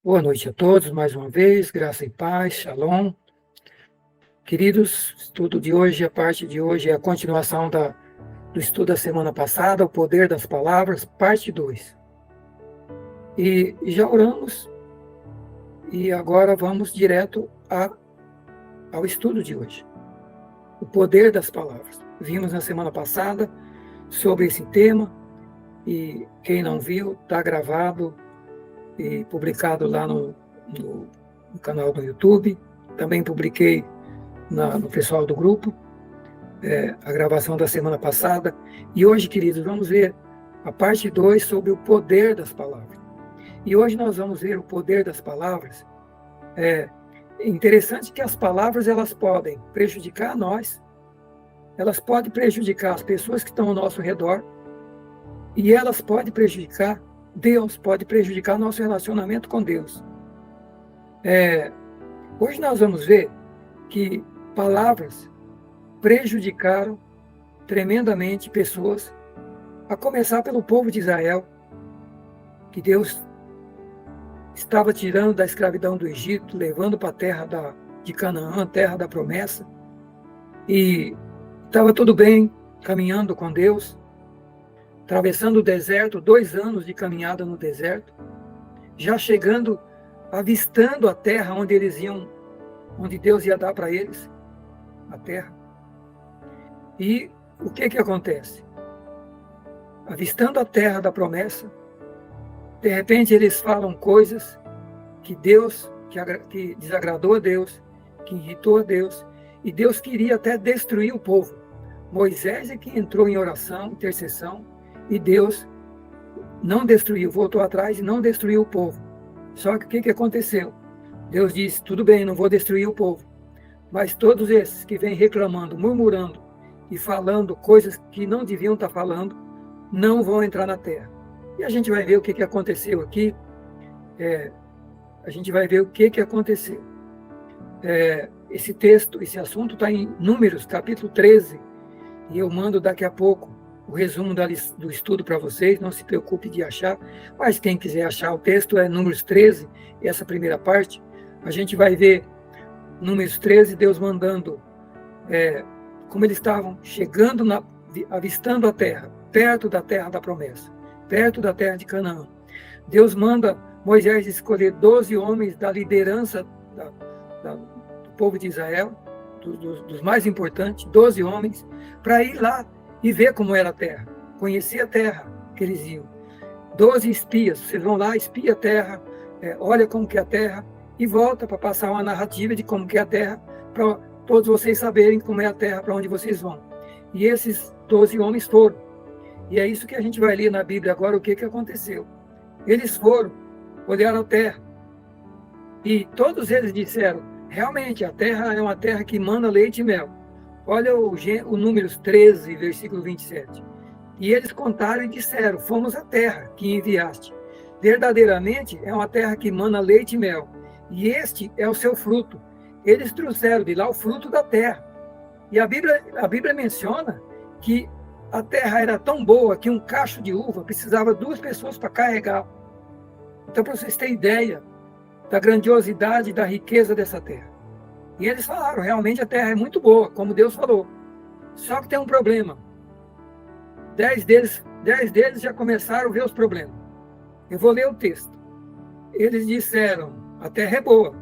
Boa noite a todos, mais uma vez, graça e paz, shalom. Queridos, estudo de hoje, a parte de hoje é a continuação do estudo da semana passada, o poder das palavras, parte 2. E já oramos, e agora vamos direto ao estudo de hoje. O poder das palavras. Vimos na semana passada sobre esse tema, e quem não viu, está gravado e publicado lá no canal do YouTube. Também publiquei no pessoal do grupo, a gravação da semana passada. E hoje, queridos, vamos ver a parte 2 sobre o poder das palavras. E hoje nós vamos ver o poder das palavras. É interessante que as palavras, elas podem prejudicar nós, elas podem prejudicar as pessoas que estão ao nosso redor, e elas podem prejudicar Deus, pode prejudicar nosso relacionamento com Deus. Hoje nós vamos ver que palavras prejudicaram tremendamente pessoas, a começar pelo povo de Israel, que Deus estava tirando da escravidão do Egito, levando para a terra de Canaã, terra da promessa, e estava tudo bem, caminhando com Deus, atravessando o deserto, 2 anos de caminhada no deserto, já chegando, avistando a terra onde Deus ia dar para eles, a terra. E o que acontece? Avistando a terra da promessa, de repente eles falam coisas que que desagradou a Deus, que irritou a Deus, e Deus queria até destruir o povo. Moisés é que entrou em oração, intercessão, e Deus não destruiu, voltou atrás e não destruiu o povo. Só que o que aconteceu? Deus disse, tudo bem, não vou destruir o povo, mas todos esses que vêm reclamando, murmurando e falando coisas que não deviam estar falando, não vão entrar na terra. E a gente vai ver o que aconteceu aqui. A gente vai ver o que aconteceu. Esse texto, esse assunto está em Números, capítulo 13, e eu mando daqui a pouco o resumo do estudo para vocês, não se preocupe de achar, mas quem quiser achar o texto é Números 13, essa primeira parte. A gente vai ver Números 13, Deus mandando, como eles estavam chegando, avistando a terra, perto da terra da promessa, perto da terra de Canaã. Deus manda Moisés escolher 12 homens da liderança do povo de Israel, dos mais importantes, 12 homens, para ir lá e ver como era a terra, conhecer a terra que eles iam. 12 espias, vocês vão lá, espia a terra, olha como que é a terra, e volta para passar uma narrativa de como que é a terra, para todos vocês saberem como é a terra, para onde vocês vão. E esses 12 homens foram. E é isso que a gente vai ler na Bíblia agora, o que aconteceu. Eles foram, olharam a terra, e todos eles disseram, realmente, a terra é uma terra que mana leite e mel. Olha o Números 13, versículo 27. E eles contaram e disseram, fomos a terra que enviaste. Verdadeiramente é uma terra que mana leite e mel, e este é o seu fruto. Eles trouxeram de lá o fruto da terra. E a Bíblia menciona que a terra era tão boa que um cacho de uva precisava 2 pessoas para carregar. Então, para vocês terem ideia da grandiosidade e da riqueza dessa terra. E eles falaram, realmente a terra é muito boa, como Deus falou. Só que tem um problema. 10 deles já começaram a ver os problemas. Eu vou ler o texto. Eles disseram, a terra é boa.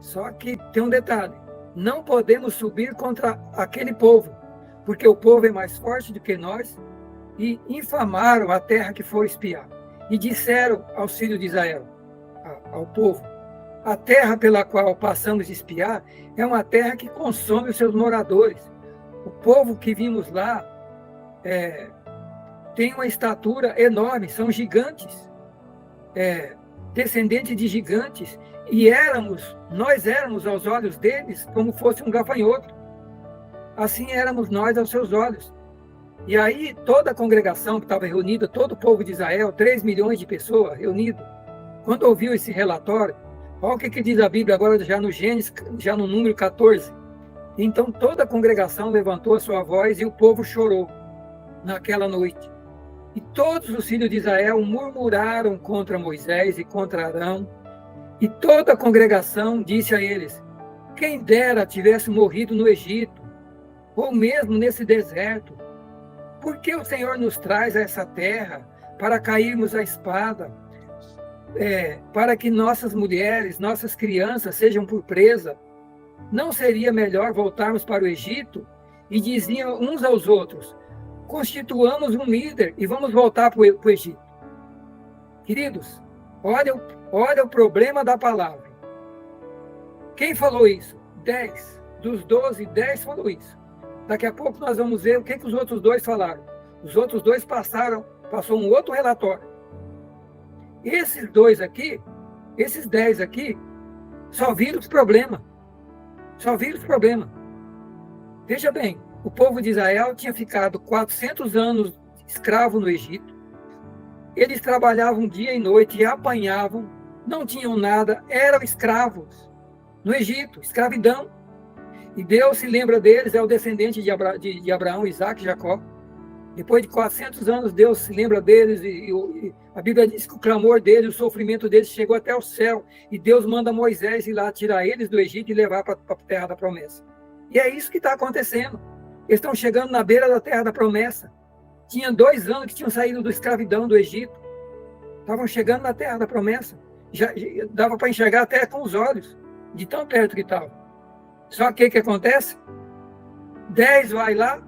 Só que tem um detalhe. Não podemos subir contra aquele povo, porque o povo é mais forte do que nós, e infamaram a terra que foi espiar. E disseram aos filhos de Israel, ao povo, a terra pela qual passamos a espiar é uma terra que consome os seus moradores. O povo que vimos lá tem uma estatura enorme, são gigantes, descendentes de gigantes, e nós éramos aos olhos deles como fosse um gafanhoto. Assim éramos nós aos seus olhos. E aí toda a congregação que estava reunida, todo o povo de Israel, 3 milhões de pessoas reunidas, quando ouviu esse relatório, olha o que diz a Bíblia agora já no Gênesis, já no número 14. Então toda a congregação levantou a sua voz e o povo chorou naquela noite. E todos os filhos de Israel murmuraram contra Moisés e contra Arão. E toda a congregação disse a eles: quem dera tivesse morrido no Egito, ou mesmo nesse deserto. Por que o Senhor nos traz a essa terra para cairmos à espada? Para que nossas mulheres, nossas crianças sejam por presa? Não seria melhor voltarmos para o Egito? E diziam uns aos outros: constituamos um líder e vamos voltar para o Egito. Queridos, olha o problema da palavra. Quem falou isso? 10. Dos 12, 10 falou isso. Daqui a pouco nós vamos ver o que os outros 2 falaram. Os outros 2 passou um outro relatório. Esses 2 aqui, esses 10 aqui, só viram os problemas. Só viram os problemas. Veja bem, o povo de Israel tinha ficado 400 anos escravo no Egito. Eles trabalhavam dia e noite e apanhavam, não tinham nada, eram escravos no Egito, escravidão. E Deus se lembra deles, é o descendente de Abraão, Isaac e Jacó. Depois de 400 anos, Deus se lembra deles e a Bíblia diz que o clamor deles, o sofrimento deles chegou até o céu. E Deus manda Moisés ir lá tirar eles do Egito e levar para a terra da promessa. E é isso que está acontecendo. Eles estão chegando na beira da terra da promessa. Tinha 2 anos que tinham saído da escravidão do Egito. Estavam chegando na terra da promessa. Já dava para enxergar até com os olhos, de tão perto que estava. Só que o que acontece? 10 vai lá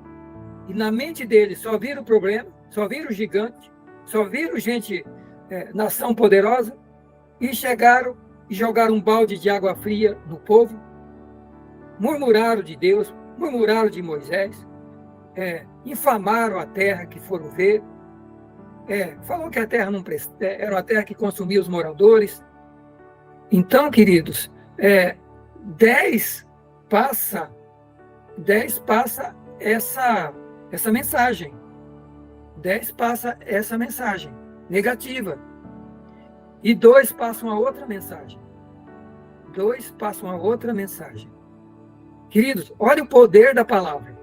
e na mente deles só viram o problema, só viram o gigante, só viram gente, nação poderosa, e chegaram e jogaram um balde de água fria no povo, murmuraram de Deus, murmuraram de Moisés, infamaram a terra que foram ver, falou que a terra não era uma terra que consumia os moradores. Então, queridos, 10 passa essa mensagem. 10 passa essa mensagem negativa. E 2 passam a outra mensagem. 2 passam a outra mensagem. Queridos, olha o poder da palavra.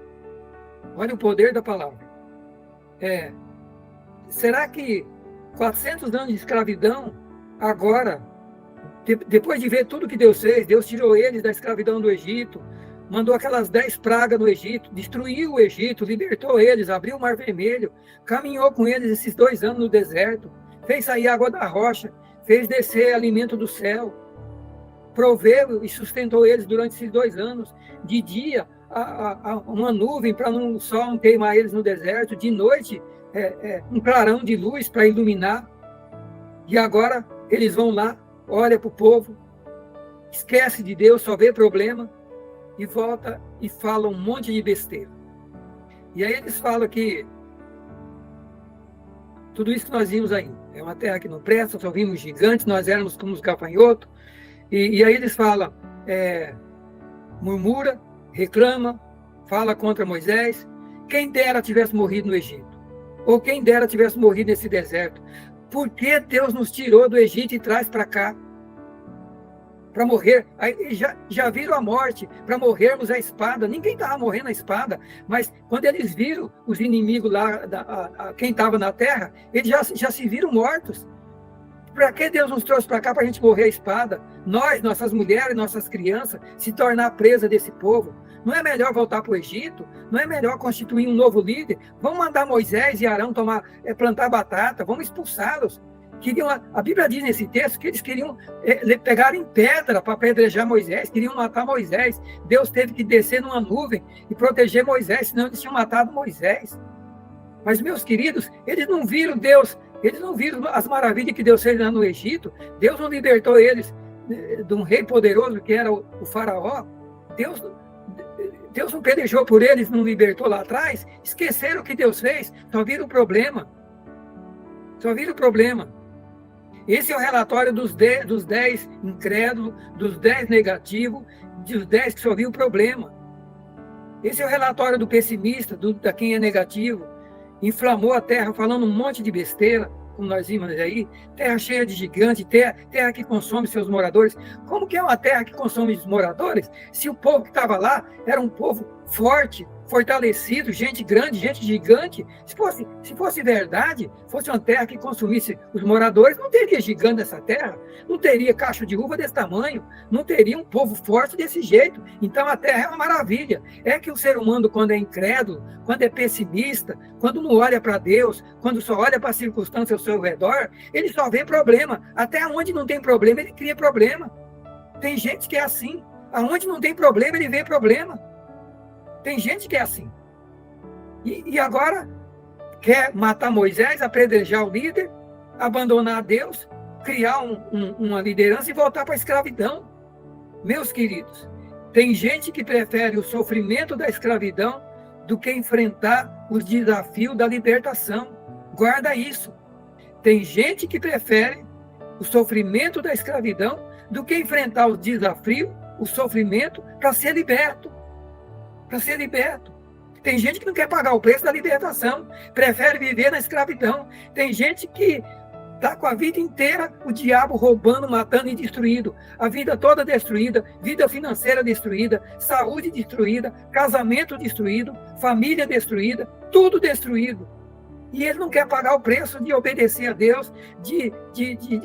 Olha o poder da palavra. Será que 400 anos de escravidão, agora, depois de ver tudo que Deus fez, Deus tirou eles da escravidão do Egito, mandou aquelas 10 pragas no Egito, destruiu o Egito, libertou eles, abriu o Mar Vermelho, caminhou com eles esses 2 anos no deserto, fez sair água da rocha, fez descer alimento do céu, proveu e sustentou eles durante esses 2 anos. De dia, uma nuvem para o sol não queimar eles no deserto, de noite, um clarão de luz para iluminar. E agora eles vão lá, olha para o povo, esquece de Deus, só vê problema, e volta e fala um monte de besteira. E aí eles falam que tudo isso que nós vimos aí é uma terra que não presta, só vimos gigantes, nós éramos como os gafanhotos. E aí eles falam, murmura, reclama, fala contra Moisés. Quem dera tivesse morrido no Egito, ou quem dera tivesse morrido nesse deserto. Por que Deus nos tirou do Egito e traz para cá? Para morrer, aí já viram a morte, para morrermos a espada. Ninguém estava morrendo a espada, mas quando eles viram os inimigos lá, quem estava na terra, eles já se viram mortos. Para que Deus nos trouxe para cá para a gente morrer a espada? Nós, nossas mulheres, nossas crianças, se tornar presa desse povo. Não é melhor voltar para o Egito? Não é melhor constituir um novo líder? Vamos mandar Moisés e Arão plantar batata, vamos expulsá-los. A Bíblia diz nesse texto que eles queriam pegar em pedra para apedrejar Moisés, queriam matar Moisés. Deus teve que descer numa nuvem e proteger Moisés, senão eles tinham matado Moisés. Mas, meus queridos, eles não viram Deus, eles não viram as maravilhas que Deus fez lá no Egito. Deus não libertou eles de um rei poderoso que era o faraó. Deus não pelejou por eles, não libertou lá atrás. Esqueceram o que Deus fez, só viram o problema. Só viram o problema. Esse é o relatório dos 10 incrédulos, dos 10 negativos, dos 10 que só viu o problema. Esse é o relatório do pessimista, da quem é negativo. Inflamou a terra falando um monte de besteira, como nós vimos aí. Terra cheia de gigantes, terra que consome seus moradores. Como que é uma terra que consome os moradores? Se o povo que estava lá era um povo forte, fortalecidos, gente grande, gente gigante. Se fosse verdade, fosse uma terra que consumisse os moradores, não teria gigante nessa terra, não teria cacho de uva desse tamanho, não teria um povo forte desse jeito. Então a terra é uma maravilha. É que o ser humano, quando é incrédulo, quando é pessimista, quando não olha para Deus, quando só olha para as circunstâncias ao seu redor, ele só vê problema. Até onde não tem problema, ele cria problema. Tem gente que é assim. Aonde não tem problema, ele vê problema. Tem gente que é assim. E agora quer matar Moisés, apedrejar o líder, abandonar Deus, criar uma liderança e voltar para a escravidão. Meus queridos, tem gente que prefere o sofrimento da escravidão do que enfrentar os desafios da libertação. Guarda isso. Tem gente que prefere o sofrimento da escravidão do que enfrentar o desafio, o sofrimento, para ser liberto. Para ser liberto. Tem gente que não quer pagar o preço da libertação, prefere viver na escravidão. Tem gente que está com a vida inteira o diabo roubando, matando e destruído. A vida toda destruída, vida financeira destruída, saúde destruída, casamento destruído, família destruída, tudo destruído. E ele não quer pagar o preço de obedecer a Deus, de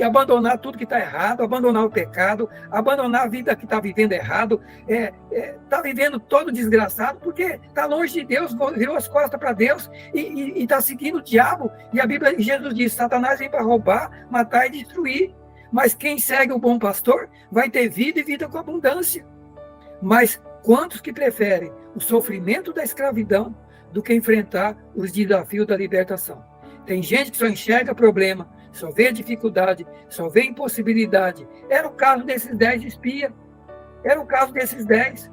abandonar tudo que está errado, abandonar o pecado, abandonar a vida que está vivendo errado, está vivendo todo desgraçado, porque está longe de Deus, virou as costas para Deus e está seguindo o diabo. E a Bíblia, Jesus diz, Satanás vem para roubar, matar e destruir. Mas quem segue o bom pastor vai ter vida e vida com abundância. Mas quantos que preferem o sofrimento da escravidão do que enfrentar os desafios da libertação? Tem gente que só enxerga problema, só vê dificuldade, só vê impossibilidade. Era o caso desses 10 espias. Era o caso desses 10.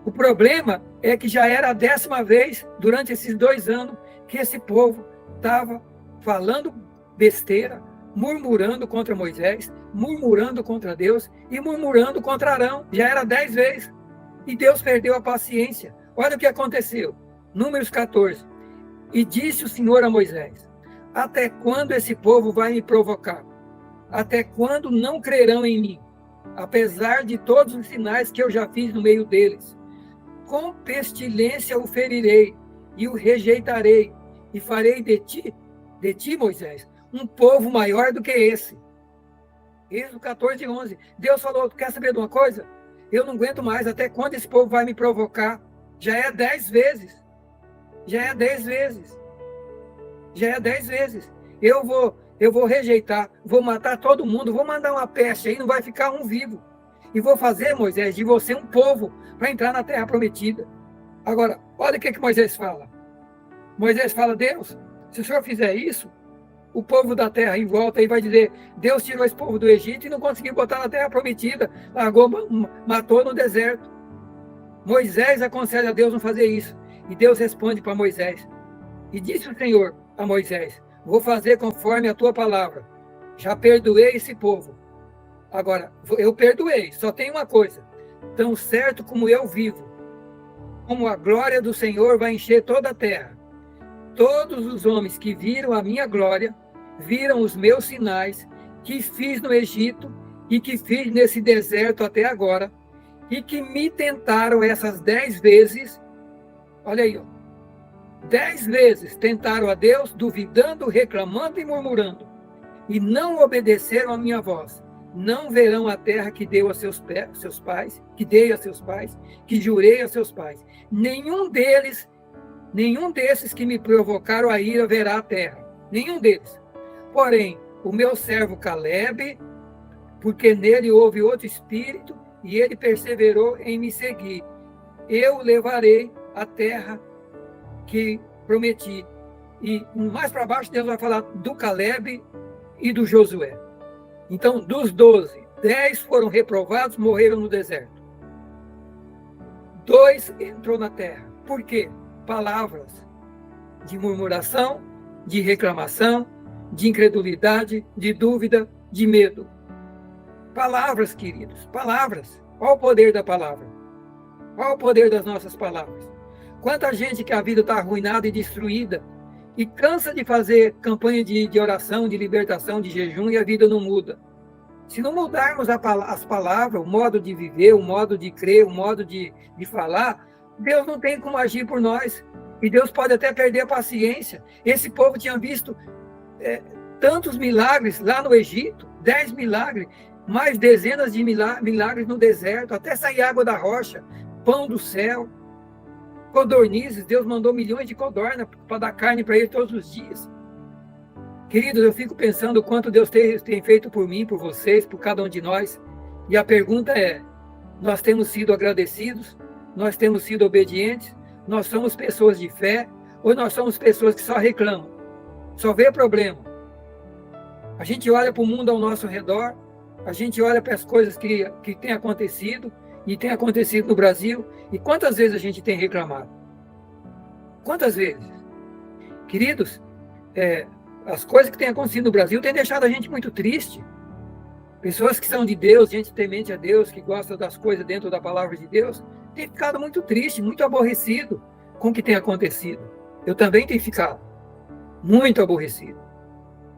O problema é que já era a 10ª vez, durante esses 2 anos, que esse povo estava falando besteira, murmurando contra Moisés, murmurando contra Deus e murmurando contra Arão. Já era 10 vezes. E Deus perdeu a paciência. Olha o que aconteceu. Números 14. E disse o Senhor a Moisés: até quando esse povo vai me provocar? Até quando não crerão em mim? Apesar de todos os sinais que eu já fiz no meio deles. Com pestilência o ferirei e o rejeitarei. E farei de ti, Moisés, um povo maior do que esse. Êxodo 14, 11. Deus falou: quer saber de uma coisa? Eu não aguento mais. Até quando esse povo vai me provocar? Já é 10 vezes. Já é 10 vezes. Já é 10 vezes. Eu vou rejeitar, vou matar todo mundo, vou mandar uma peste aí, não vai ficar um vivo. E vou fazer, Moisés, de você um povo para entrar na terra prometida. Agora, olha o que Moisés fala. Moisés fala: Deus, se o senhor fizer isso, o povo da terra em volta aí vai dizer: Deus tirou esse povo do Egito e não conseguiu botar na terra prometida, largou, matou no deserto. Moisés aconselha a Deus não fazer isso. E Deus responde para Moisés: e disse o Senhor a Moisés: vou fazer conforme a tua palavra. Já perdoei esse povo. Agora, eu perdoei, só tem uma coisa: tão certo como eu vivo, como a glória do Senhor vai encher toda a terra. Todos os homens que viram a minha glória, viram os meus sinais, que fiz no Egito e que fiz nesse deserto até agora, e que me tentaram essas 10 vezes, olha aí, 10 vezes tentaram a Deus, duvidando, reclamando e murmurando, e não obedeceram a minha voz. Não verão a terra que deu a seus pais, que dei a seus pais, que jurei a seus pais. Nenhum desses que me provocaram a ira verá a terra. Nenhum deles. Porém, o meu servo Calebe, porque nele houve outro espírito, e ele perseverou em me seguir, eu levarei a terra que prometi. E mais para baixo Deus vai falar do Calebe e do Josué. Então, dos 12, 10 foram reprovados, morreram no deserto. 2 entrou na terra. Por quê? Palavras de murmuração, de reclamação, de incredulidade, de dúvida, de medo. Palavras, queridos, palavras. Qual o poder da palavra? Qual o poder das nossas palavras? Quanta gente que a vida está arruinada e destruída e cansa de fazer campanha de oração, de libertação, de jejum, e a vida não muda. Se não mudarmos as palavras, o modo de viver, o modo de crer, o modo de falar, Deus não tem como agir por nós. E Deus pode até perder a paciência. Esse povo tinha visto tantos milagres lá no Egito, 10 milagres, mais dezenas de milagres no deserto, até sair água da rocha, pão do céu, codornizes. Deus mandou milhões de codornas para dar carne para ele todos os dias. Queridos, eu fico pensando o quanto Deus tem feito por mim, por vocês, por cada um de nós. E a pergunta é, nós temos sido agradecidos? Nós temos sido obedientes? Nós somos pessoas de fé? Ou nós somos pessoas que só reclamam? Só vê problema? A gente olha para o mundo ao nosso redor, a gente olha para as coisas que têm acontecido, e tem acontecido no Brasil, e quantas vezes a gente tem reclamado? Quantas vezes? Queridos, as coisas que têm acontecido no Brasil têm deixado a gente muito triste. Pessoas que são de Deus, gente temente a Deus, que gosta das coisas dentro da palavra de Deus, têm ficado muito triste, muito aborrecido com o que tem acontecido. Eu também tenho ficado muito aborrecido.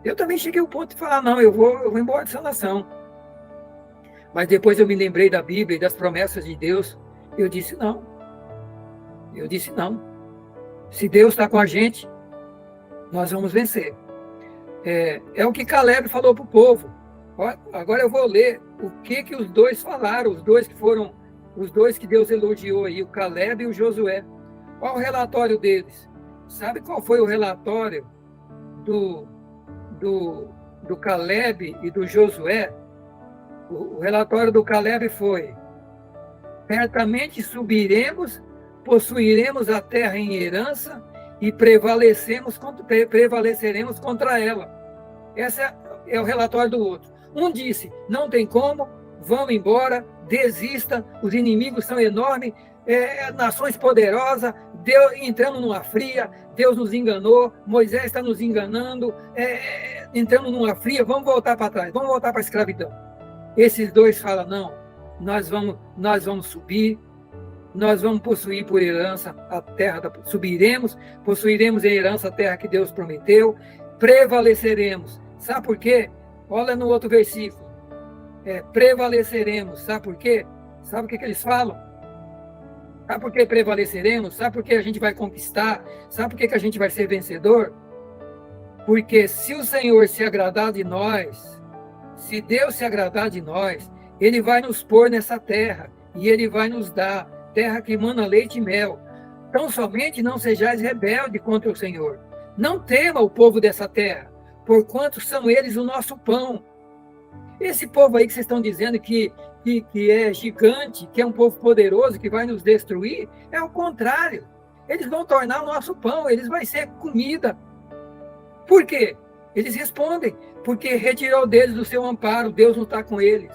Eu também cheguei ao ponto de falar, não, eu vou embora dessa nação. Mas depois eu me lembrei da Bíblia e das promessas de Deus. Eu disse não. Eu disse não. Se Deus está com a gente, nós vamos vencer. É o que Caleb falou para o povo. Agora eu vou ler o que os dois falaram, os dois que Deus elogiou aí, o Caleb e o Josué. Qual o relatório deles? Sabe qual foi o relatório do Caleb e do Josué? O relatório do Caleb foi: certamente subiremos, possuiremos a terra em herança e prevaleceremos contra ela. Esse é o relatório do outro. Um disse, não tem como, vamos embora, desista, os inimigos são enormes, nações poderosas, entramos numa fria, Deus nos enganou, Moisés está nos enganando, entramos numa fria, vamos voltar para trás, vamos voltar para a escravidão. Esses dois falam, não, nós vamos subir, nós vamos possuir por herança a terra, subiremos, possuiremos em herança a terra que Deus prometeu, prevaleceremos. Sabe por quê? Olha no outro versículo. Prevaleceremos. Sabe por quê? Sabe o que eles falam? Sabe por que prevaleceremos? Sabe por que a gente vai conquistar? Sabe por que a gente vai ser vencedor? Porque se o Senhor se agradar de nós, se Deus se agradar de nós, Ele vai nos pôr nessa terra e Ele vai nos dar terra que emana leite e mel. Tão somente não sejais rebelde contra o Senhor. Não tema o povo dessa terra, porquanto são eles o nosso pão. Esse povo aí que vocês estão dizendo que é gigante, que é um povo poderoso, que vai nos destruir, é o contrário. Eles vão tornar o nosso pão, eles vão ser comida. Por quê? Eles respondem, porque retirou deles o seu amparo, Deus não está com eles.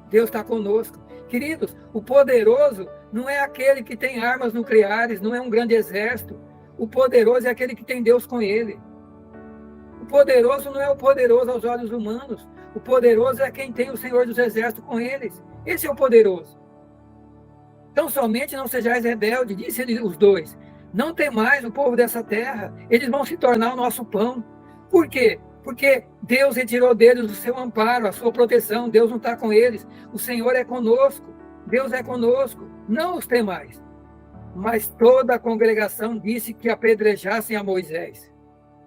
Deus está conosco. Queridos, o poderoso não é aquele que tem armas nucleares, não é um grande exército. O poderoso é aquele que tem Deus com ele. O poderoso não é o poderoso aos olhos humanos. O poderoso é quem tem o Senhor dos Exércitos com eles. Esse é o poderoso. Então, somente não sejais rebeldes, disse os dois. Não temais o povo dessa terra. Eles vão se tornar o nosso pão. Por quê? Porque Deus retirou deles o seu amparo, a sua proteção. Deus não está com eles. O Senhor é conosco. Deus é conosco. Não os temais. Mas toda a congregação disse que apedrejassem a Moisés.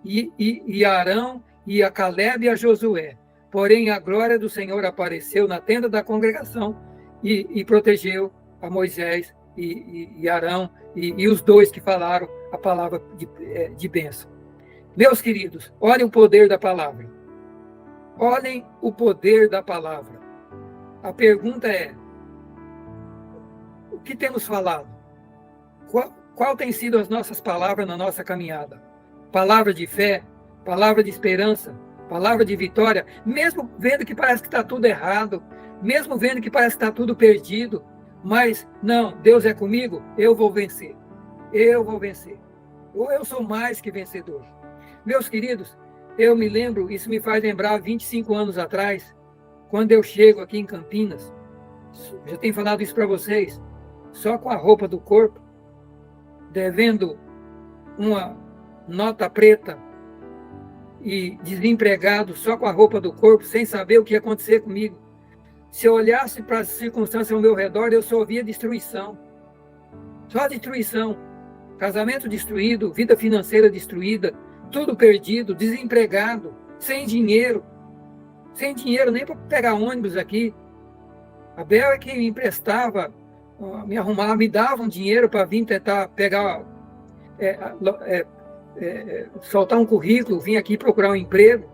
E a Arão, e a Caleb e a Josué. Porém, a glória do Senhor apareceu na tenda da congregação e protegeu a Moisés e Arão e os dois que falaram a palavra de bênção. Meus queridos, olhem o poder da palavra. Olhem o poder da palavra. A pergunta é, o que temos falado? Qual tem sido as nossas palavras na nossa caminhada? Palavra de fé, palavra de esperança, palavra de vitória, mesmo vendo que parece que está tudo errado, mesmo vendo que parece que está tudo perdido, mas não, Deus é comigo, eu vou vencer. Eu vou vencer. Ou eu sou mais que vencedor. Meus queridos, eu me lembro, isso me faz lembrar 25 anos atrás, quando eu chego aqui em Campinas, já tenho falado isso para vocês, só com a roupa do corpo, devendo uma nota preta e desempregado, só com a roupa do corpo, sem saber o que ia acontecer comigo. Se eu olhasse para as circunstâncias ao meu redor, eu só via destruição. Só destruição. Casamento destruído, vida financeira destruída, tudo perdido, desempregado, sem dinheiro nem para pegar ônibus aqui. A Bel é que me emprestava, me arrumava, me dava um dinheiro para vir tentar pegar, soltar um currículo, vir aqui procurar um emprego,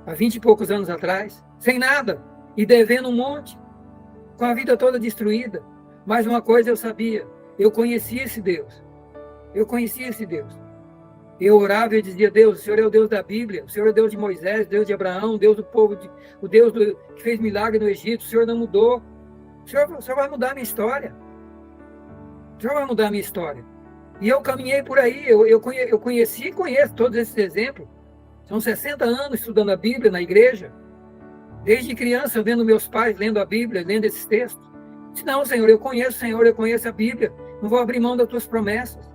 há 20 e poucos anos atrás, sem nada, e devendo um monte, com a vida toda destruída. Mas uma coisa eu sabia, eu conhecia esse Deus. Eu orava e dizia: Deus, o Senhor é o Deus da Bíblia, o Senhor é o Deus de Moisés, Deus de Abraão, Deus do povo, o Deus que fez milagre no Egito. O Senhor não mudou. O Senhor vai mudar a minha história. O Senhor vai mudar a minha história. E eu caminhei por aí, eu conheci e conheço todos esses exemplos. São 60 anos estudando a Bíblia na igreja. Desde criança, vendo meus pais lendo a Bíblia, lendo esses textos. Disse: não, Senhor, eu conheço a Bíblia. Não vou abrir mão das tuas promessas.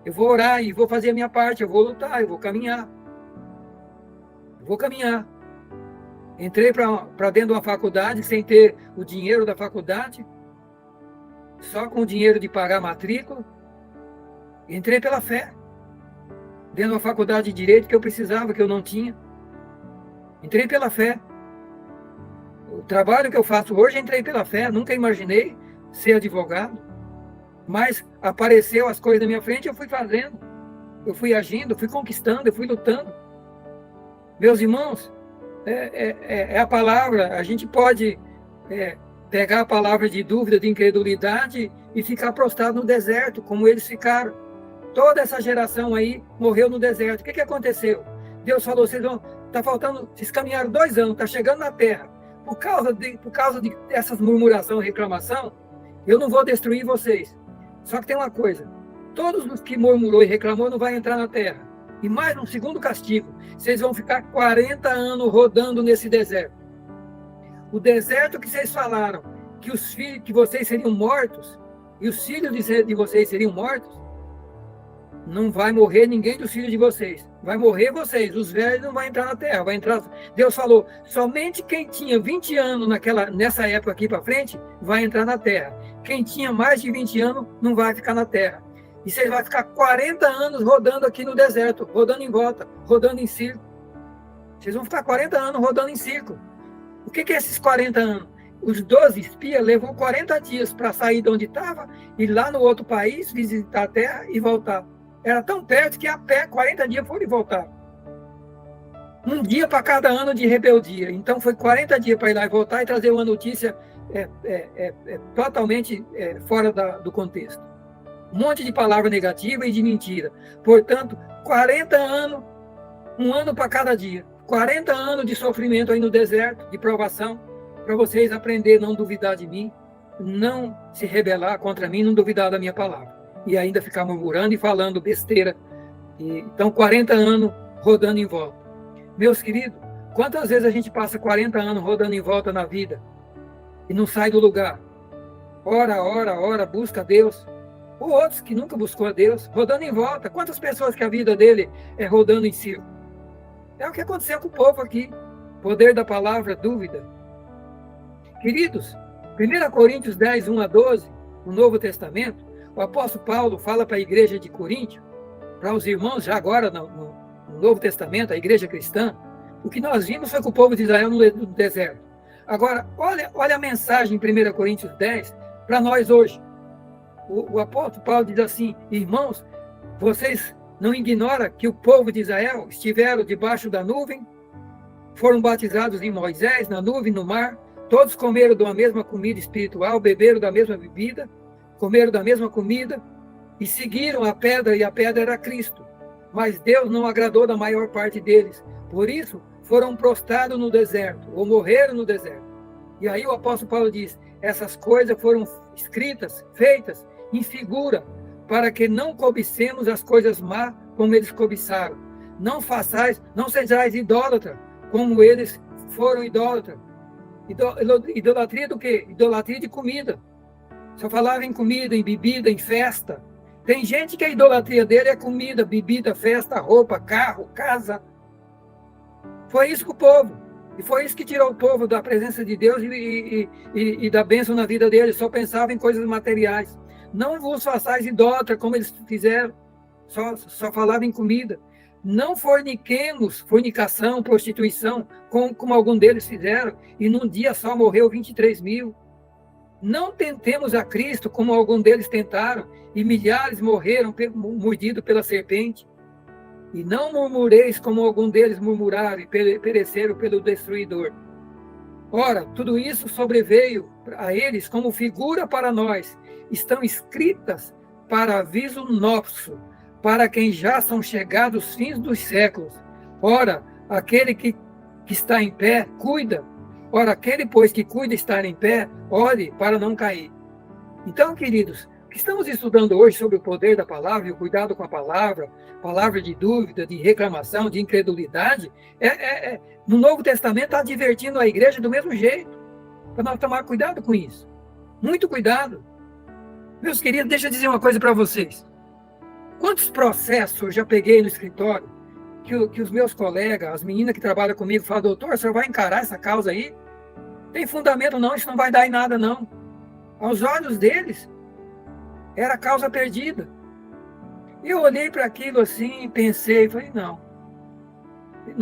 Eu vou orar e vou fazer a minha parte, eu vou lutar, eu vou caminhar. Entrei para dentro de uma faculdade sem ter o dinheiro da faculdade, só com o dinheiro de pagar a matrícula. Entrei pela fé. Dentro de uma faculdade de direito que eu precisava, que eu não tinha. Entrei pela fé. O trabalho que eu faço hoje, entrei pela fé. Nunca imaginei ser advogado. Mas apareceu as coisas na minha frente, eu fui fazendo. Eu fui agindo, eu fui conquistando, eu fui lutando. Meus irmãos, é a palavra. A gente pode pegar a palavra de dúvida, de incredulidade e ficar prostrado no deserto, como eles ficaram. Toda essa geração aí morreu no deserto. O que aconteceu? Deus falou: vocês caminharam 2 anos, está chegando na terra. Por causa dessas murmuração e reclamação, eu não vou destruir vocês. Só que tem uma coisa: todos os que murmurou e reclamou não vão entrar na terra. E mais um segundo castigo: vocês vão ficar 40 anos rodando nesse deserto. O deserto que vocês falaram que vocês seriam mortos, e os filhos de vocês seriam mortos, não vai morrer ninguém dos filhos de vocês. Vai morrer vocês. Os velhos não vão entrar na terra. Deus falou: somente quem tinha 20 anos nessa época aqui para frente vai entrar na terra. Quem tinha mais de 20 anos não vai ficar na terra. E você vai ficar 40 anos rodando aqui no deserto, rodando em volta, rodando em círculo. Vocês vão ficar 40 anos rodando em círculo. O que é esses 40 anos? Os 12 espias levou 40 dias para sair de onde estava, ir lá no outro país, visitar a terra e voltar. Era tão perto que a pé, 40 dias foram e voltaram. Um dia para cada ano de rebeldia. Então foi 40 dias para ir lá e voltar e trazer uma notícia totalmente fora do contexto. Um monte de palavra negativa e de mentira. Portanto, 40 anos, um ano para cada dia. 40 anos de sofrimento aí no deserto, de provação, para vocês aprenderem a não duvidar de mim, não se rebelar contra mim, não duvidar da minha palavra. E ainda ficar murmurando e falando besteira. Então, 40 anos rodando em volta. Meus queridos, quantas vezes a gente passa 40 anos rodando em volta na vida e não sai do lugar? Ora, busca a Deus. Ou outros que nunca buscou a Deus, rodando em volta. Quantas pessoas que a vida dele é rodando em círculo? É o que aconteceu com o povo aqui. Poder da palavra, dúvida. Queridos, 1 Coríntios 10, 1 a 12, no Novo Testamento, o apóstolo Paulo fala para a igreja de Coríntio, para os irmãos já agora no Novo Testamento, a igreja cristã, o que nós vimos foi que o povo de Israel no deserto. Agora, olha a mensagem em 1 Coríntios 10 para nós hoje. O apóstolo Paulo diz assim: irmãos, vocês não ignoram que o povo de Israel estiveram debaixo da nuvem, foram batizados em Moisés, na nuvem, no mar, todos comeram da mesma comida espiritual, beberam da mesma bebida, comeram da mesma comida e seguiram a pedra, e a pedra era Cristo. Mas Deus não agradou da maior parte deles. Por isso, foram prostrados no deserto, ou morreram no deserto. E aí o apóstolo Paulo diz: essas coisas foram escritas, feitas em figura, para que não cobicemos as coisas más como eles cobiçaram. Não sejais idólatra, como eles foram idólatras. Idolatria do quê? Idolatria de comida. Só falava em comida, em bebida, em festa. Tem gente que a idolatria dele é comida, bebida, festa, roupa, carro, casa. Foi isso com o povo. E foi isso que tirou o povo da presença de Deus e da bênção na vida dele. Só pensava em coisas materiais. Não vos façais idólatra, como eles fizeram, só falavam em comida. Não forniquemos, fornicação, prostituição, como algum deles fizeram, e num dia só morreu 23 mil. Não tentemos a Cristo, como algum deles tentaram, e milhares morreram mordidos pela serpente. E não murmureis, como algum deles murmuraram e pereceram pelo destruidor. Ora, tudo isso sobreveio a eles como figura para nós. Estão escritas para aviso nosso, para quem já são chegados os fins dos séculos. Ora, aquele que está em pé, cuida. Ora, aquele, pois, que cuida estar em pé, ore para não cair. Então, queridos, o que estamos estudando hoje sobre o poder da palavra e o cuidado com a palavra, palavra de dúvida, de reclamação, de incredulidade, no Novo Testamento está advertindo a igreja do mesmo jeito, para nós tomar cuidado com isso. Muito cuidado. Meus queridos, deixa eu dizer uma coisa para vocês. Quantos processos eu já peguei no escritório que os meus colegas, as meninas que trabalham comigo, falam: doutor, o senhor vai encarar essa causa aí? Tem fundamento não, isso não vai dar em nada não. Aos olhos deles, era causa perdida. Eu olhei para aquilo assim, pensei, falei: não,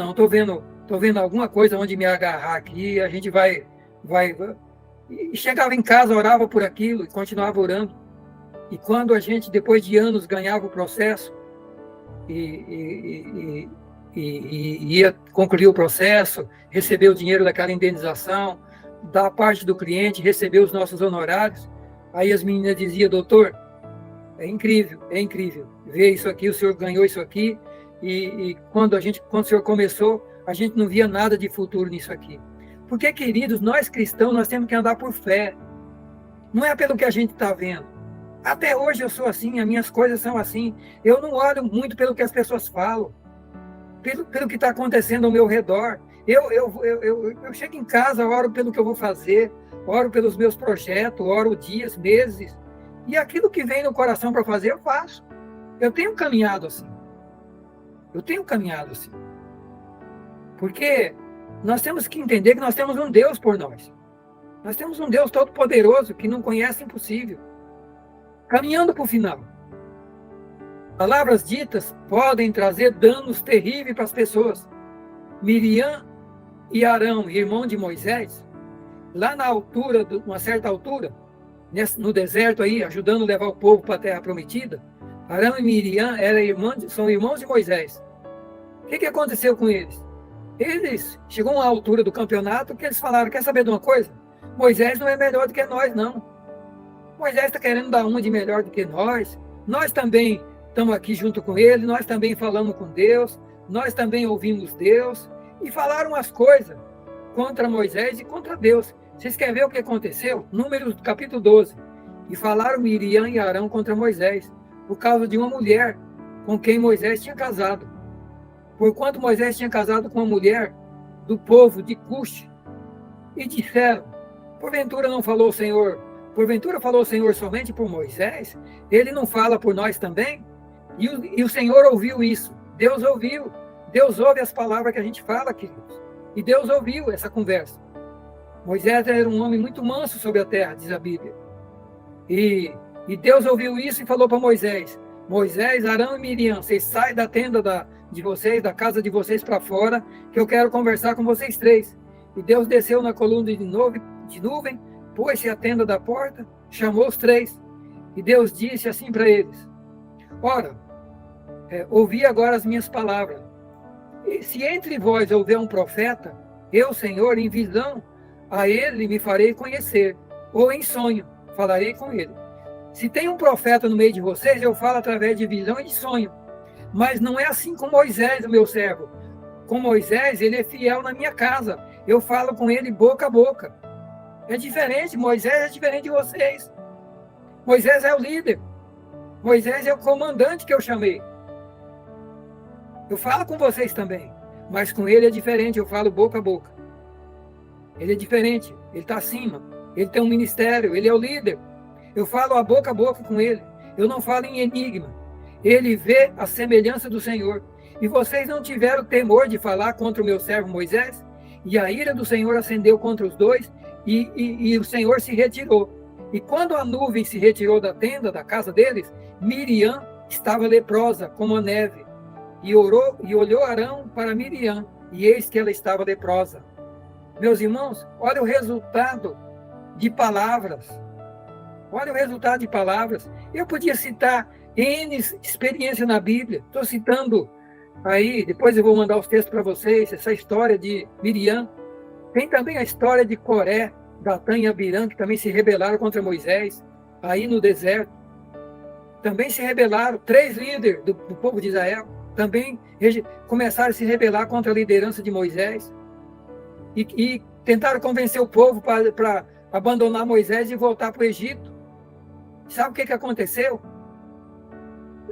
estou vendo alguma coisa onde me agarrar aqui, a gente vai. E chegava em casa, orava por aquilo e continuava orando. E quando a gente, depois de anos, ganhava o processo e ia concluir o processo, receber o dinheiro daquela indenização, da parte do cliente, receber os nossos honorários, aí as meninas diziam: doutor, é incrível ver isso aqui, o senhor ganhou isso aqui, e quando o senhor começou, a gente não via nada de futuro nisso aqui. Porque, queridos, nós cristãos, nós temos que andar por fé, não é pelo que a gente está vendo. Até hoje eu sou assim, as minhas coisas são assim. Eu não olho muito pelo que as pessoas falam, pelo que está acontecendo ao meu redor. Eu chego em casa, oro pelo que eu vou fazer, oro pelos meus projetos, oro dias, meses, e aquilo que vem no coração para fazer, eu faço. Eu tenho caminhado assim. Porque nós temos que entender que nós temos um Deus por nós. Nós temos um Deus todo-poderoso que não conhece o impossível. Caminhando para o final. Palavras ditas podem trazer danos terríveis para as pessoas. Miriam e Arão, irmão de Moisés, lá na altura, uma certa altura, no deserto aí, ajudando a levar o povo para a terra prometida, Arão e Miriam são irmãos de Moisés. O que aconteceu com eles? Eles chegou a uma altura do campeonato que eles falaram: quer saber de uma coisa? Moisés não é melhor do que nós, não. Moisés está querendo dar uma de melhor do que nós. Nós também estamos aqui junto com ele, nós também falamos com Deus, nós também ouvimos Deus. E falaram as coisas contra Moisés e contra Deus. Vocês querem ver o que aconteceu? Números capítulo 12. E falaram Miriam e Arão contra Moisés, por causa de uma mulher com quem Moisés tinha casado. Porquanto Moisés tinha casado com uma mulher do povo de Cush. E disseram: porventura falou o Senhor somente por Moisés? Ele não fala por nós também? E o Senhor ouviu isso. Deus ouviu. Deus ouve as palavras que a gente fala, queridos. E Deus ouviu essa conversa. Moisés era um homem muito manso sobre a terra, diz a Bíblia. E Deus ouviu isso e falou para Moisés: Moisés, Arão e Miriam, vocês saem da tenda de vocês, da casa de vocês para fora, que eu quero conversar com vocês três. E Deus desceu na coluna de nuvem, pôs-se à tenda da porta, chamou os três. E Deus disse assim para eles: ora, ouvi agora as minhas palavras. E se entre vós houver um profeta, eu, Senhor, em visão, a ele me farei conhecer, ou em sonho, falarei com ele. Se tem um profeta no meio de vocês, eu falo através de visão e de sonho. Mas não é assim com Moisés, o meu servo. Com Moisés, ele é fiel na minha casa. Eu falo com ele boca a boca. É diferente, Moisés é diferente de vocês. Moisés é o líder. Moisés é o comandante que eu chamei. Eu falo com vocês também, mas com ele é diferente, eu falo boca a boca. Ele é diferente, ele está acima, ele tem um ministério, ele é o líder. Eu falo a boca com ele, eu não falo em enigma. Ele vê a semelhança do Senhor. E vocês não tiveram temor de falar contra o meu servo Moisés? E a ira do Senhor acendeu contra os dois, e o Senhor se retirou. E quando a nuvem se retirou da tenda, da casa deles, Miriam estava leprosa, como a neve. E olhou Arão para Miriam, e eis que ela estava leprosa. Meus irmãos, olha o resultado de palavras. Olha o resultado de palavras. Eu podia citar N experiências na Bíblia. Estou citando aí, depois eu vou mandar os textos para vocês, essa história de Miriam. Tem também a história de Coré, Datã e Abirã, que também se rebelaram contra Moisés, aí no deserto. Também se rebelaram, 3 líderes do povo de Israel, também começaram a se rebelar contra a liderança de Moisés. E tentaram convencer o povo para abandonar Moisés e voltar para o Egito. Sabe o que aconteceu?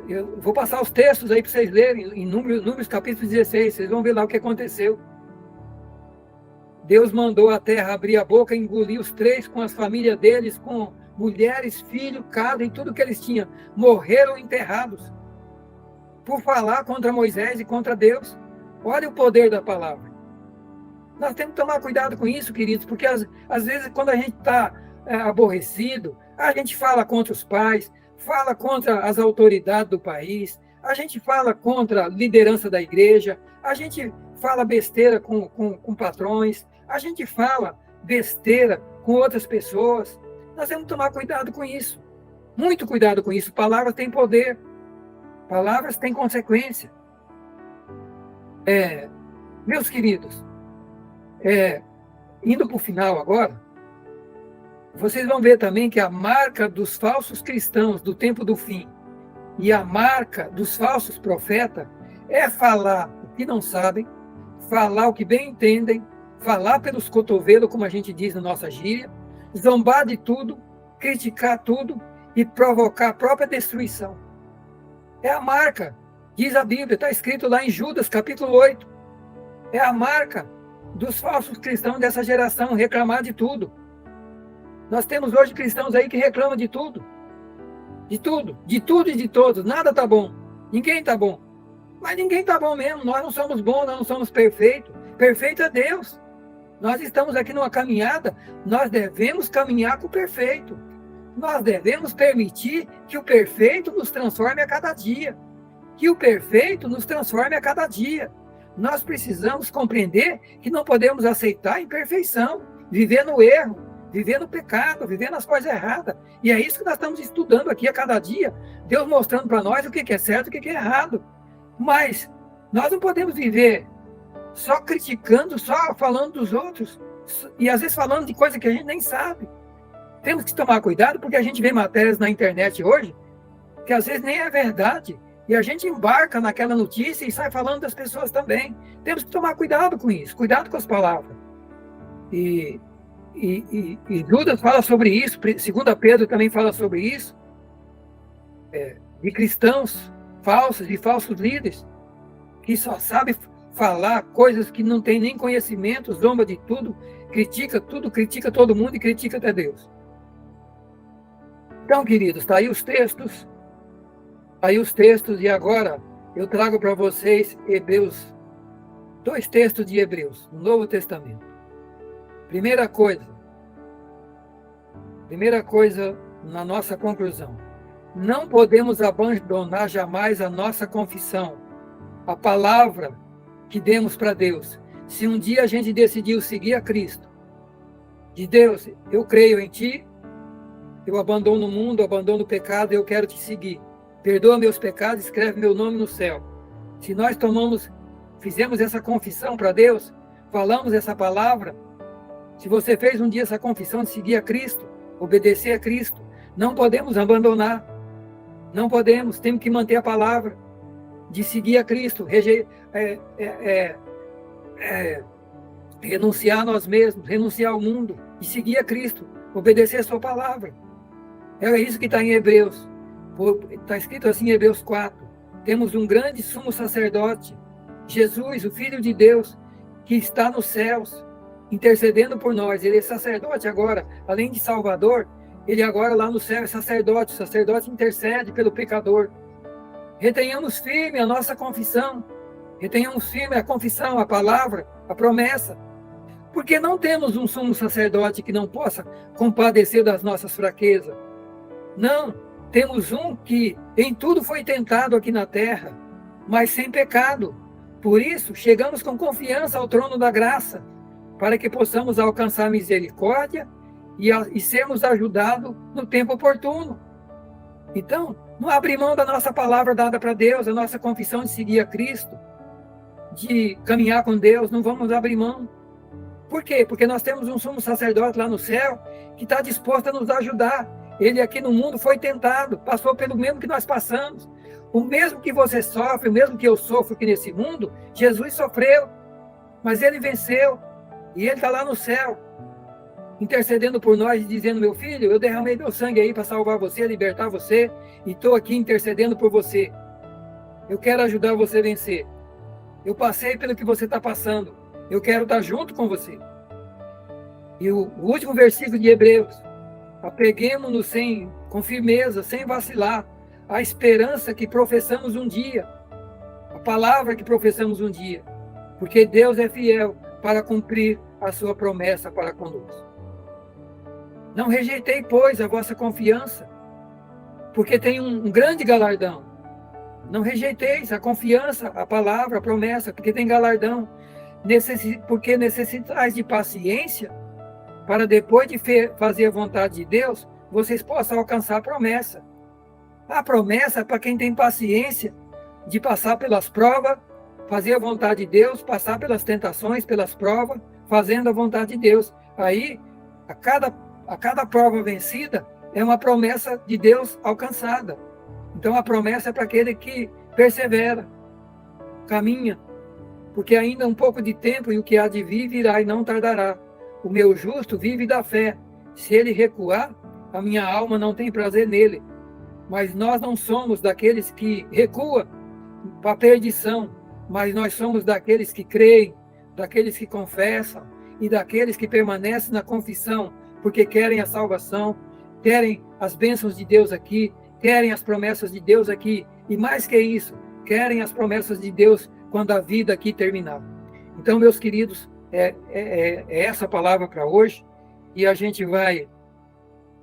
Eu vou passar os textos aí para vocês lerem, em Números capítulo 16, vocês vão ver lá o que aconteceu. Deus mandou a terra abrir a boca e engolir os 3 com as famílias deles, com mulheres, filhos, casa e tudo que eles tinham. Morreram enterrados por falar contra Moisés e contra Deus. Olha o poder da palavra. Nós temos que tomar cuidado com isso, queridos, porque às vezes quando a gente está aborrecido, a gente fala contra os pais, fala contra as autoridades do país, a gente fala contra a liderança da igreja, a gente fala besteira com patrões, a gente fala besteira com outras pessoas. Nós temos que tomar cuidado com isso. Muito cuidado com isso. Palavras têm poder. Palavras têm consequência. Meus queridos, indo para o final agora, vocês vão ver também que a marca dos falsos cristãos do tempo do fim e a marca dos falsos profetas é falar o que não sabem, falar o que bem entendem, falar pelos cotovelos, como a gente diz na nossa gíria, zombar de tudo, criticar tudo e provocar a própria destruição. É a marca, diz a Bíblia, está escrito lá em Judas, capítulo 8. É a marca dos falsos cristãos dessa geração, reclamar de tudo. Nós temos hoje cristãos aí que reclamam de tudo. De tudo e de todos. Nada está bom. Ninguém está bom. Mas ninguém está bom mesmo. Nós não somos bons, nós não somos perfeitos. Perfeito é Deus. Nós estamos aqui numa caminhada, nós devemos caminhar com o perfeito. Nós devemos permitir que o perfeito nos transforme a cada dia. Que o perfeito nos transforme a cada dia. Nós precisamos compreender que não podemos aceitar a imperfeição, viver no erro, viver no pecado, viver nas coisas erradas. E é isso que nós estamos estudando aqui a cada dia. Deus mostrando para nós o que é certo e o que é errado. Mas nós não podemos viver só criticando, só falando dos outros, e às vezes falando de coisa que a gente nem sabe. Temos que tomar cuidado, porque a gente vê matérias na internet hoje, que às vezes nem é verdade, e a gente embarca naquela notícia e sai falando das pessoas também. Temos que tomar cuidado com isso, cuidado com as palavras. E Judas fala sobre isso, 2 Pedro também fala sobre isso, de cristãos falsos, de falsos líderes, que só sabem falar coisas que não tem nem conhecimento, zomba de tudo, critica todo mundo e critica até Deus. Então, queridos, está aí os textos, e agora eu trago para vocês Hebreus, 2 textos de Hebreus, no Novo Testamento. Primeira coisa na nossa conclusão, não podemos abandonar jamais a nossa confissão, a palavra que demos para Deus. Se um dia a gente decidiu seguir a Cristo, de Deus, eu creio em Ti, eu abandono o mundo, abandono o pecado, eu quero Te seguir. Perdoa meus pecados, escreve meu nome no céu. Se nós fizemos essa confissão para Deus, falamos essa palavra, se você fez um dia essa confissão de seguir a Cristo, obedecer a Cristo, não podemos abandonar. Não podemos, temos que manter a palavra de seguir a Cristo, renunciar a nós mesmos, renunciar ao mundo e seguir a Cristo, obedecer a sua palavra. É isso que está em Hebreus. Está escrito assim em Hebreus 4. Temos um grande sumo sacerdote, Jesus, o Filho de Deus, que está nos céus, intercedendo por nós. Ele é sacerdote agora, além de Salvador, ele agora lá no céu é sacerdote. O sacerdote intercede pelo pecador. Retenhamos firme a nossa confissão. Retenhamos firme a confissão, a palavra, a promessa. Porque não temos um sumo sacerdote que não possa compadecer das nossas fraquezas. Não, temos um que em tudo foi tentado aqui na terra, mas sem pecado. Por isso, chegamos com confiança ao trono da graça, para que possamos alcançar misericórdia e sermos ajudados no tempo oportuno. Então, não abre mão da nossa palavra dada para Deus, a nossa confissão de seguir a Cristo, de caminhar com Deus, não vamos abrir mão. Por quê? Porque nós temos um sumo sacerdote lá no céu que está disposto a nos ajudar. Ele aqui no mundo foi tentado, passou pelo mesmo que nós passamos. O mesmo que você sofre, o mesmo que eu sofro aqui nesse mundo, Jesus sofreu, mas ele venceu. E ele está lá no céu, intercedendo por nós, dizendo: meu filho, eu derramei meu sangue aí para salvar você, libertar você, e estou aqui intercedendo por você. Eu quero ajudar você a vencer. Eu passei pelo que você está passando. Eu quero estar junto com você. E o último versículo de Hebreus: apeguemo-nos com firmeza, sem vacilar, à esperança que professamos um dia, a palavra que professamos um dia, porque Deus é fiel para cumprir a sua promessa para conosco. Não rejeitei, pois, a vossa confiança, porque tem um grande galardão. Não rejeiteis a confiança, a palavra, a promessa, porque tem galardão. Porque necessitais de paciência, para depois de fazer a vontade de Deus, vocês possam alcançar a promessa. A promessa é para quem tem paciência de passar pelas provas, fazer a vontade de Deus, passar pelas tentações, pelas provas, fazendo a vontade de Deus. Aí, a cada prova vencida, é uma promessa de Deus alcançada. Então, a promessa é para aquele que persevera, caminha, porque ainda um pouco de tempo e o que há de vir virá e não tardará. O meu justo vive da fé. Se ele recuar, a minha alma não tem prazer nele. Mas nós não somos daqueles que recuam para a perdição, mas nós somos daqueles que creem, daqueles que confessam e daqueles que permanecem na confissão, porque querem a salvação, querem as bênçãos de Deus aqui, querem as promessas de Deus aqui, e mais que isso, querem as promessas de Deus quando a vida aqui terminar. Então, meus queridos, é essa palavra para hoje, e a gente vai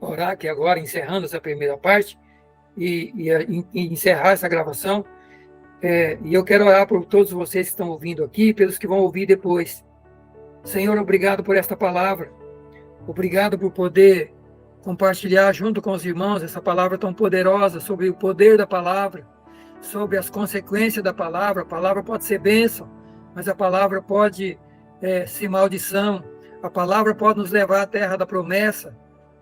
orar aqui agora, encerrando essa primeira parte, e encerrar essa gravação. E eu quero orar por todos vocês que estão ouvindo aqui, pelos que vão ouvir depois. Senhor, obrigado por esta palavra. Obrigado por poder compartilhar junto com os irmãos essa palavra tão poderosa, sobre o poder da palavra, sobre as consequências da palavra. A palavra pode ser bênção, mas a palavra pode ser maldição. A palavra pode nos levar à terra da promessa,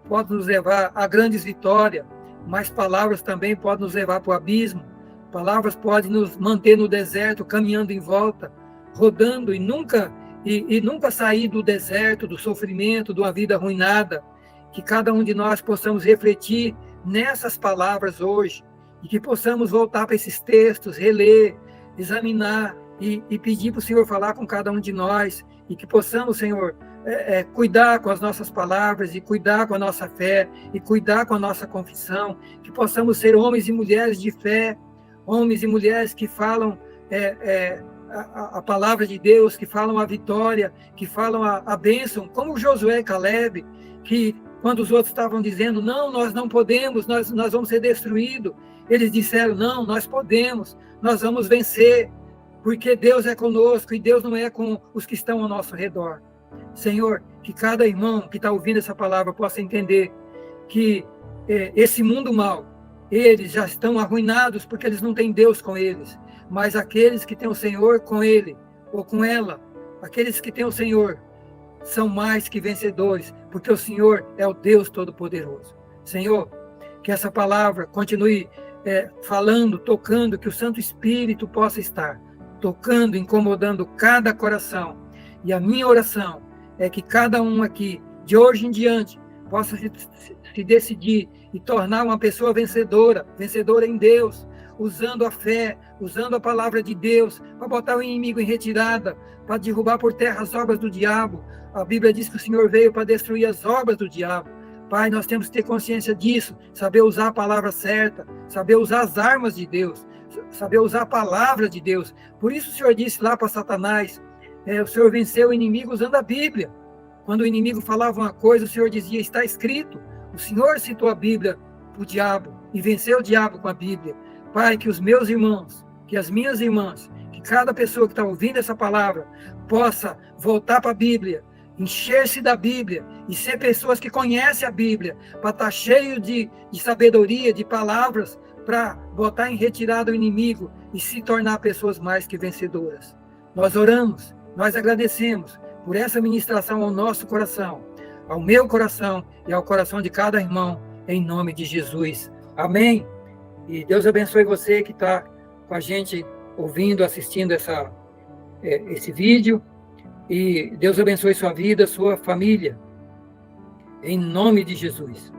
pode nos levar a grandes vitórias, mas palavras também podem nos levar para o abismo. Palavras podem nos manter no deserto, caminhando em volta, rodando e nunca sair do deserto, do sofrimento, de uma vida arruinada. Que cada um de nós possamos refletir nessas palavras hoje e que possamos voltar para esses textos, reler, examinar e pedir para o Senhor falar com cada um de nós, e que possamos, Senhor, cuidar com as nossas palavras e cuidar com a nossa fé e cuidar com a nossa confissão, que possamos ser homens e mulheres de fé, homens e mulheres que falam a palavra de Deus, que falam a vitória, que falam a bênção, como Josué e Caleb, que quando os outros estavam dizendo: não, nós não podemos, nós vamos ser destruídos, eles disseram: não, nós podemos, nós vamos vencer, porque Deus é conosco e Deus não é com os que estão ao nosso redor. Senhor, que cada irmão que está ouvindo essa palavra possa entender que esse mundo mau, eles já estão arruinados porque eles não têm Deus com eles, mas aqueles que têm o Senhor com ele ou com ela, aqueles que têm o Senhor, são mais que vencedores, porque o Senhor é o Deus Todo-Poderoso. Senhor, que essa palavra continue falando, tocando, que o Santo Espírito possa estar tocando, incomodando cada coração. E a minha oração é que cada um aqui, de hoje em diante, possa se decidir e tornar uma pessoa vencedora em Deus, usando a fé, usando a palavra de Deus, para botar o inimigo em retirada, para derrubar por terra as obras do diabo. A Bíblia diz que o Senhor veio para destruir as obras do diabo. Pai, nós temos que ter consciência disso, saber usar a palavra certa, saber usar as armas de Deus, saber usar a palavra de Deus. Por isso o Senhor disse lá para Satanás: o Senhor venceu o inimigo usando a Bíblia. Quando o inimigo falava uma coisa, o Senhor dizia, está escrito. O Senhor citou a Bíblia para o diabo e venceu o diabo com a Bíblia. Pai, que os meus irmãos, que as minhas irmãs, que cada pessoa que está ouvindo essa palavra possa voltar para a Bíblia, encher-se da Bíblia e ser pessoas que conhecem a Bíblia, para estar cheio de sabedoria, de palavras, para botar em retirada o inimigo e se tornar pessoas mais que vencedoras. Nós oramos, nós agradecemos por essa ministração ao nosso coração, ao meu coração e ao coração de cada irmão, em nome de Jesus. Amém? E Deus abençoe você que está com a gente ouvindo, assistindo esse vídeo. E Deus abençoe sua vida, sua família. Em nome de Jesus.